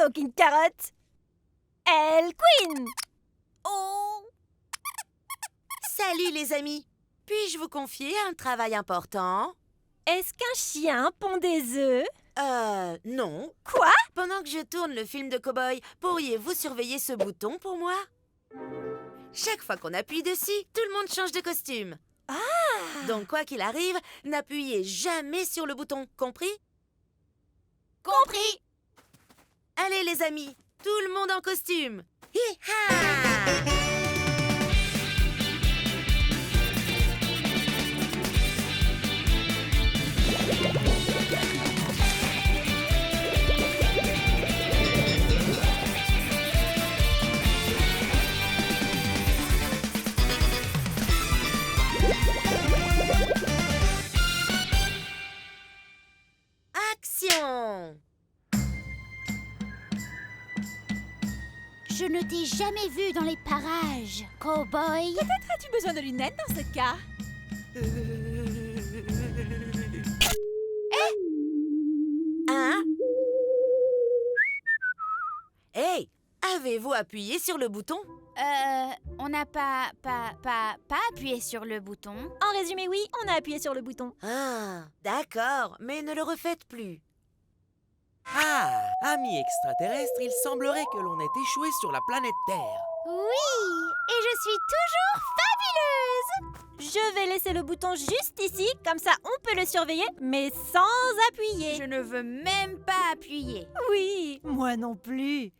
donc une carotte. Elle Queen. Oh. Salut les amis. Puis-je vous confier un travail important? Est-ce qu'un chien pond des œufs? Non. Quoi? Pendant que je tourne le film de cow-boy, pourriez-vous surveiller ce bouton pour moi? Chaque fois qu'on appuie dessus, tout le monde change de costume. Ah! Donc quoi qu'il arrive, n'appuyez jamais sur le bouton, compris? Compris! Allez les amis, tout le monde en costume. Hi-ha! Action! Je ne t'ai jamais vu dans les parages, cow-boy. Peut-être as-tu besoin de lunettes dans ce cas? Hein? Hey, avez-vous appuyé sur le bouton? On n'a pas appuyé sur le bouton. En résumé, oui, on a appuyé sur le bouton. Ah, d'accord, mais ne le refaites plus. Ah, amis extraterrestres, il semblerait que l'on ait échoué sur la planète Terre. Oui, et je suis toujours fabuleuse. Je vais laisser le bouton juste ici, comme ça on peut le surveiller, mais sans appuyer. Je ne veux même pas appuyer. Oui, moi non plus.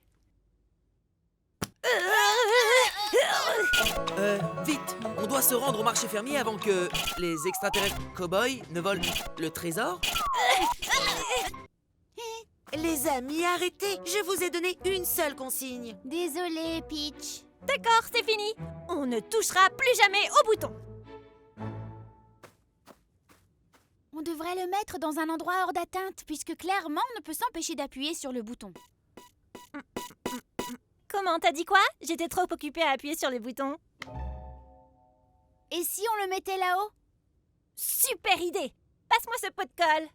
Vite, on doit se rendre au marché fermier avant que les extraterrestres cow-boys ne volent le trésor. Les amis, arrêtez! Je vous ai donné une seule consigne. Désolée, Peach. D'accord, c'est fini. On ne touchera plus jamais au bouton. On devrait le mettre dans un endroit hors d'atteinte, puisque clairement on ne peut s'empêcher d'appuyer sur le bouton. Comment, t'as dit quoi? J'étais trop occupée à appuyer sur les boutons. Et si on le mettait là-haut? Super idée! Passe-moi ce pot de colle.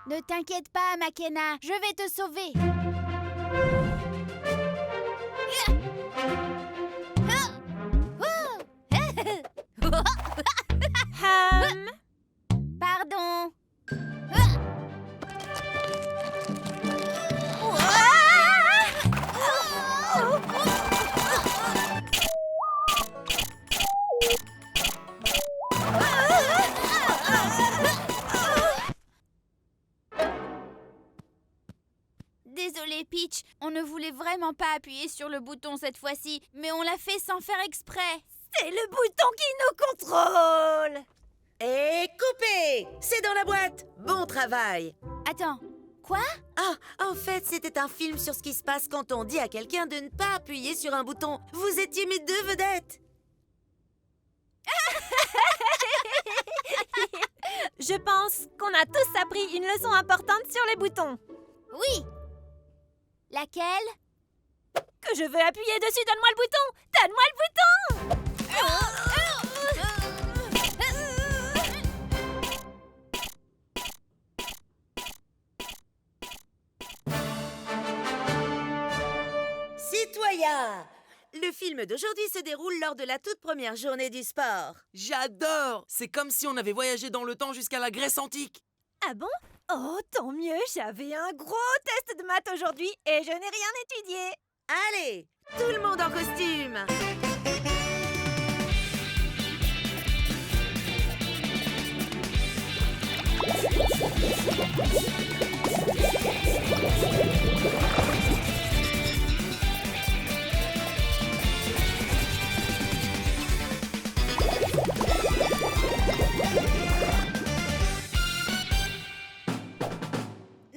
Ne t'inquiète pas, Makena, je vais te sauver. Pardon. Désolée, Peach, on ne voulait vraiment pas appuyer sur le bouton cette fois-ci, mais on l'a fait sans faire exprès. C'est le bouton qui nous contrôle! Et coupez! C'est dans la boîte! Bon travail! Attends, quoi? Ah, en fait, c'était un film sur ce qui se passe quand on dit à quelqu'un de ne pas appuyer sur un bouton. Vous étiez mes deux vedettes! Je pense qu'on a tous appris une leçon importante sur les boutons. Oui. Laquelle? Que je veux appuyer dessus, donne-moi le bouton! Donne-moi le bouton! Citoyens! Le film d'aujourd'hui se déroule lors de la toute première journée du sport. J'adore! C'est comme si on avait voyagé dans le temps jusqu'à la Grèce antique. Ah bon? Oh, tant mieux, j'avais un gros test de maths aujourd'hui et je n'ai rien étudié. Allez, tout le monde en costume!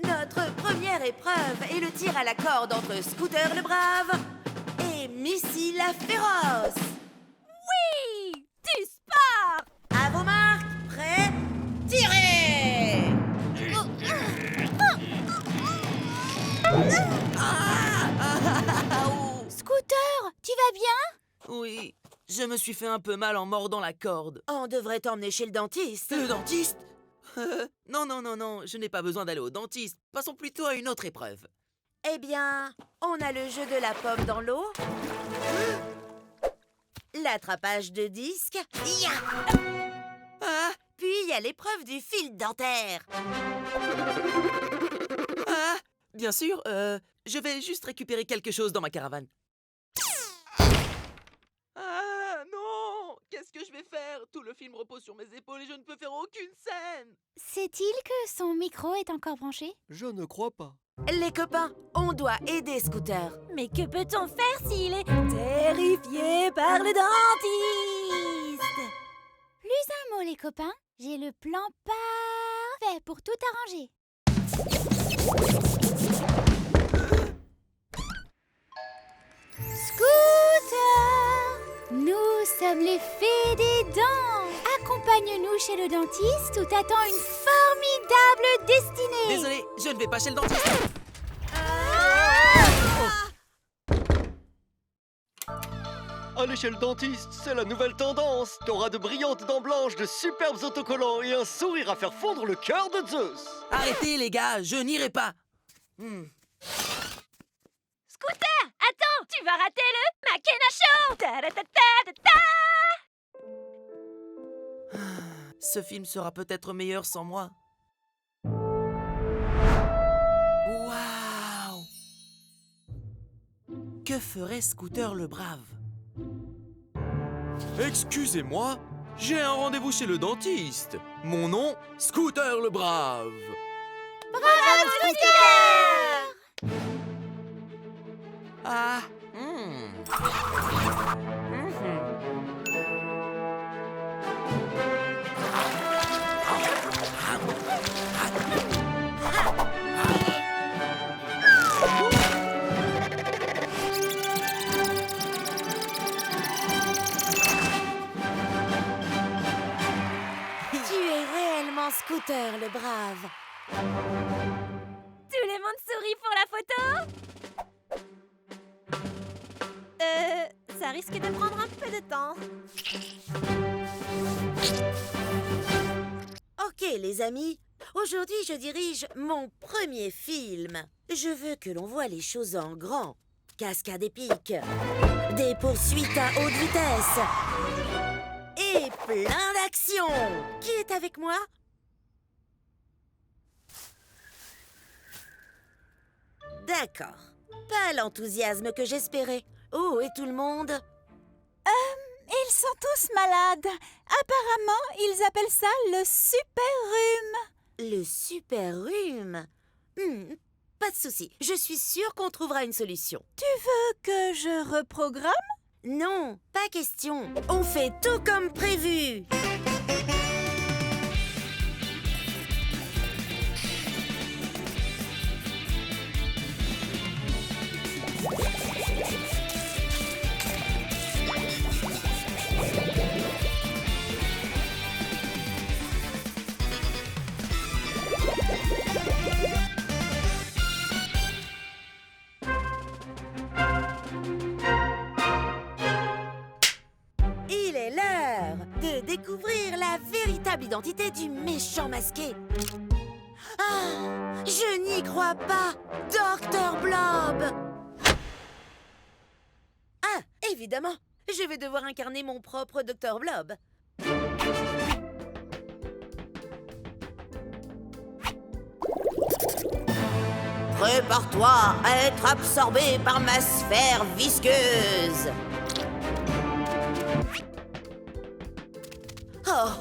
Notre première épreuve est le tir à la corde entre Scooter le Brave et Missy la Féroce. Oui! Du sport! À vos marques, prêts, tirez! Scooter, tu vas bien? Oui, Je me suis fait un peu mal en mordant la corde. On devrait t'emmener chez le dentiste. Le dentiste? Non, non, non, non, je n'ai pas besoin d'aller au dentiste. Passons plutôt à une autre épreuve. Eh bien, on a le jeu de la pomme dans l'eau. L'attrapage de disques. Ya! Ah, Puis il y a l'épreuve du fil dentaire. ah, bien sûr, je vais juste récupérer quelque chose dans ma caravane. Ah, non! Qu'est-ce que je vais faire? Tout le film repose sur mes épaules et je ne peux faire aucune scène. Sait-il que son micro est encore branché? Je ne crois pas. Les copains, on doit aider Scooter. Mais que peut-on faire s'il est terrifié par le dentiste? Plus un mot, les copains. J'ai le plan parfait pour tout arranger. Scooter! Nous sommes les fées des dents. Accompagne-nous chez le dentiste où t'attend une formidable destinée. Désolé, je ne vais pas chez le dentiste. Aller chez le dentiste, c'est la nouvelle tendance. T'auras de brillantes dents blanches, de superbes autocollants et un sourire à faire fondre le cœur de Zeus. Arrêtez, les gars, je n'irai pas. Scooter, attends, tu vas rater le Makena Show. Ta-ra-ta-ta-ta-ta. Ce film sera peut-être meilleur sans moi. Waouh! Que ferait Scooter le brave? Excusez-moi, j'ai un rendez-vous chez le dentiste. Mon nom, Scooter le brave. Bravo, Scooter! Ah, Tu es réellement Scooter, le brave. Tout le monde sourit pour la photo? Ça risque de prendre un peu de temps. Ok, les amis. Aujourd'hui, je dirige mon premier film. Je veux que l'on voit les choses en grand. Cascade épique, des poursuites à haute vitesse et plein d'action. Qui est avec moi? D'accord. Pas l'enthousiasme que j'espérais. Oh, et tout le monde? Ils sont tous malades. Apparemment, ils appellent ça le super rhume. Le super rhume? Pas de souci. Je suis sûre qu'on trouvera une solution. Tu veux que je reprogramme? Non, pas question. On fait tout comme prévu. Il est l'heure de découvrir la véritable identité du méchant masqué. Ah, je n'y crois pas, Dr. Blob. Ah, évidemment, je vais devoir incarner mon propre Dr. Blob. Prépare-toi à être absorbé par ma sphère visqueuse. Oh!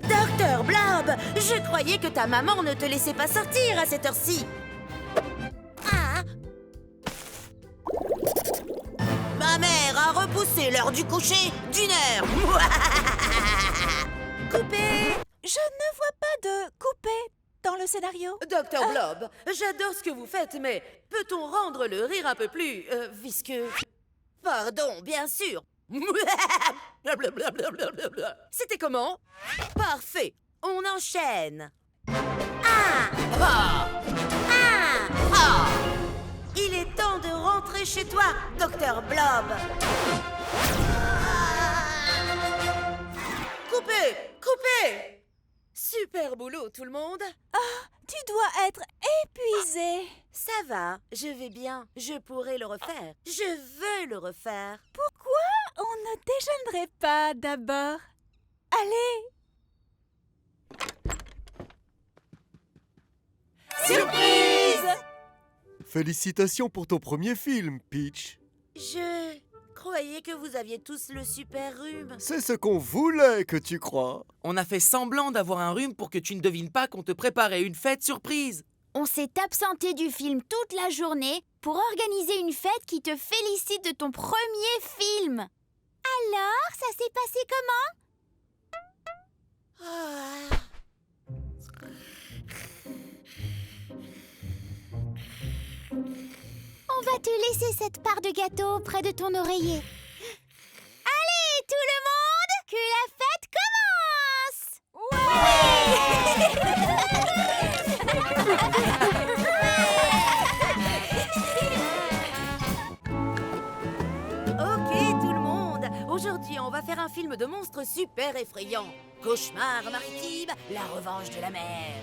Dr. Blob, je croyais que ta maman ne te laissait pas sortir à cette heure-ci. Ah! Ma mère a repoussé l'heure du coucher d'une heure. Coupé! Je ne vois pas de coupé dans le scénario. Dr. Blob, j'adore ce que vous faites, mais peut-on rendre le rire un peu plus visqueux? Pardon, bien sûr. C'était comment? Parfait. On enchaîne. Ah! Ah! Ah! Ah! Il est temps de rentrer chez toi, Dr. Blob. Coupez! Coupez! Super boulot, tout le monde. Tu dois être épuisé. Ça va, je vais bien. Je pourrai le refaire. Je veux le refaire. Pourquoi on ne déjeunerait pas d'abord? Allez! Surprise! Félicitations pour ton premier film, Peach. Je croyais que vous aviez tous le super rhume. C'est ce qu'on voulait que tu crois. On a fait semblant d'avoir un rhume pour que tu ne devines pas qu'on te préparait une fête surprise. On s'est absenté du film toute la journée pour organiser une fête qui te félicite de ton premier film. Alors, ça s'est passé comment? Ah. On va te laisser cette part de gâteau près de ton oreiller. Allez, tout le monde, que la fête commence! Ok, tout le monde. Aujourd'hui, on va faire un film de monstres super effrayant. Cauchemar maritime, la revanche de la mer.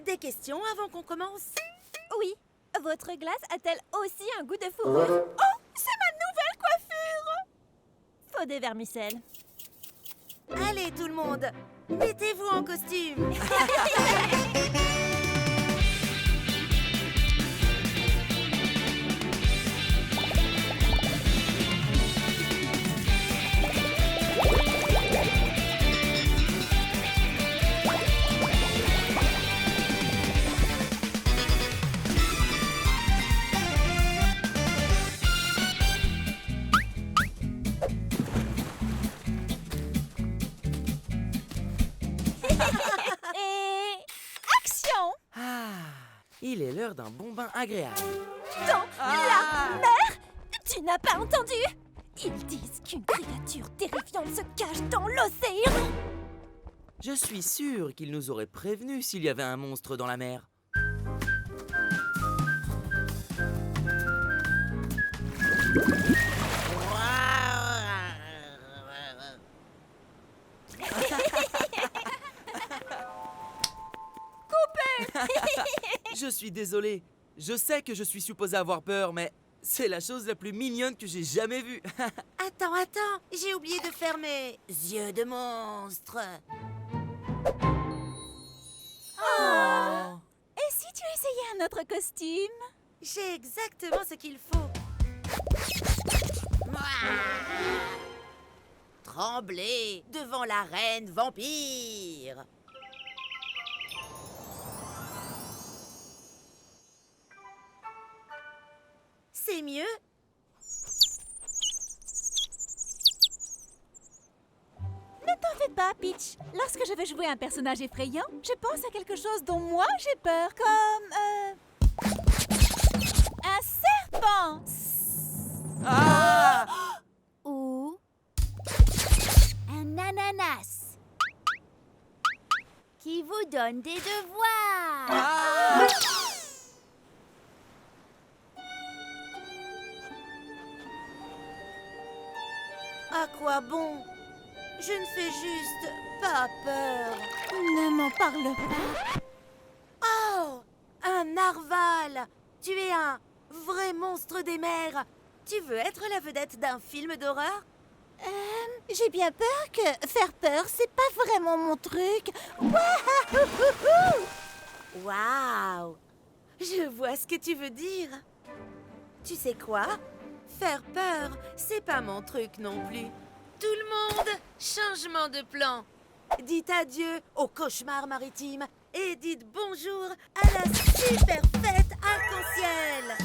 Des questions avant qu'on commence? Oui. Votre glace a-t-elle aussi un goût de fourrure? Oh, c'est ma nouvelle coiffure! Faux des vermicelles. Allez, tout le monde, mettez-vous en costume. Et... action! Ah, il est l'heure d'un bon bain agréable. Dans la mer! Tu n'as pas entendu? Ils disent qu'une créature terrifiante se cache dans l'océan! Je suis sûr qu'il nous aurait prévenu s'il y avait un monstre dans la mer. Je suis désolé. Je sais que je suis supposé avoir peur, mais c'est la chose la plus mignonne que j'ai jamais vue. Attends, j'ai oublié de faire mes yeux de monstre. Oh. Et si tu essayais un autre costume? J'ai exactement ce qu'il faut. Tremblez devant la reine vampire. C'est mieux? Ne t'en fais pas, Peach. Lorsque je veux jouer un personnage effrayant, je pense à quelque chose dont moi j'ai peur, comme... un serpent. Ah! Ou un ananas qui vous donne des devoirs. Ah! À quoi bon? Je ne fais juste pas peur. Ne m'en parle pas. Oh! Un narval! Tu es un vrai monstre des mers. Tu veux être la vedette d'un film d'horreur? J'ai bien peur que faire peur, c'est pas vraiment mon truc. Waouh! Je vois ce que tu veux dire. Tu sais quoi? Faire peur, c'est pas mon truc non plus. Tout le monde, changement de plan. Dites adieu au cauchemar maritime et dites bonjour à la super fête arc-en-ciel.